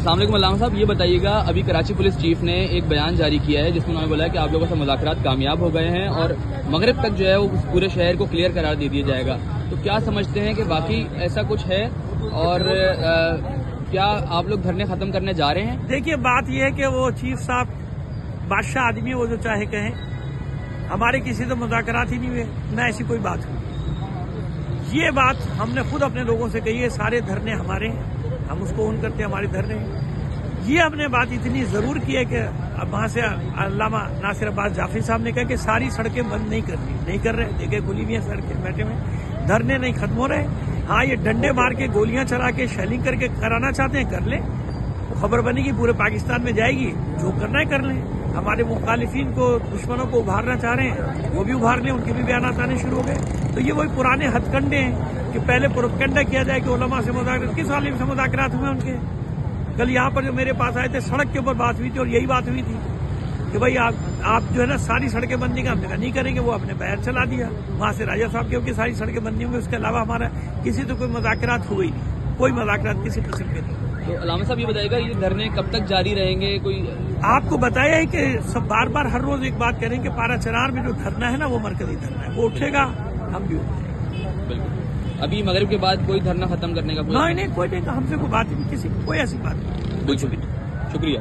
السلام علیکم علامہ صاحب، یہ بتائیے گا ابھی کراچی پولیس چیف نے ایک بیان جاری کیا ہے جس میں انہوں نے بولا ہے کہ آپ لوگوں سے مذاکرات کامیاب ہو گئے ہیں اور مغرب تک جو ہے وہ پورے شہر کو کلیئر قرار دے دیا جائے گا، تو کیا سمجھتے ہیں کہ باقی ایسا کچھ ہے اور کیا آپ لوگ دھرنے ختم کرنے جا رہے ہیں؟ دیکھیے بات یہ ہے کہ وہ چیف صاحب بادشاہ آدمی ہے، وہ جو چاہے کہیں، ہمارے کسی تو مذاکرات ہی نہیں ہوئے، نہ ایسی کوئی بات ہوئی۔ یہ بات ہم نے خود اپنے لوگوں سے کہی ہے، سارے دھرنے ہمارے ہیں، ہم اس کو اون کرتے ہیں، ہمارے دھرنے ہیں۔ یہ ہم نے بات اتنی ضرور کی ہے کہ اب وہاں سے علامہ ناصر عباس جعفری صاحب نے کہا کہ ساری سڑکیں بند نہیں کرنی، نہیں کر رہے، دیکھیں کھلی ہوئی ہیں سڑکیں، بیٹھے ہوئے، دھرنے نہیں ختم ہو رہے۔ ہاں یہ ڈنڈے مار کے گولیاں چلا کے شیلنگ کر کے کرانا چاہتے ہیں، کر لیں، خبر بنے گی پورے پاکستان میں جائے گی، جو کرنا ہے کر لیں۔ ہمارے مخالفین کو، دشمنوں کو ابھارنا چاہ رہے ہیں، وہ بھی ابھار لیں، ان کے بھی بیانات آنے شروع ہو گئے۔ تو یہ وہی پرانے ہتھ کنڈے ہیں کہ پہلے پروپیگنڈا کیا جائے کہ علماء سے مذاکرات، کس عالم سے مذاکرات ہوئے ان کے؟ کل یہاں پر جو میرے پاس آئے تھے سڑک کے اوپر بات ہوئی تھی اور یہی بات ہوئی تھی کہ بھائی آپ جو ہے نا ساری سڑکیں بندی کا ہم نے کہا نہیں کریں گے، وہ اپنے بیان چلا دیا وہاں سے راجہ صاحب کے ساری سڑکیں بندی ہوں گی، اس کے علاوہ ہمارا کسی تو کوئی مذاکرات ہوئی نہیں، کوئی مذاکرات کسی قسم کے نہیں۔ تو علامہ صاحب یہ بتائیے گا یہ دھرنے کب تک جاری رہیں گے؟ کوئی آپ کو بتایا ہے کہ سب بار بار ہر روز ایک بات کریں کہ پارا چنار میں جو دھرنا ہے نا وہ مرکزی دھرنا ہے، وہ اٹھے گا، ہم بھی اٹھیں گے۔ بالکل ابھی مغرب کے بعد کوئی دھرنا ختم کرنے کا نہیں کوئی نہیں، ہم سے کوئی بات نہیں، کسی کوئی ایسی بات نہیں، بالکل شکریہ۔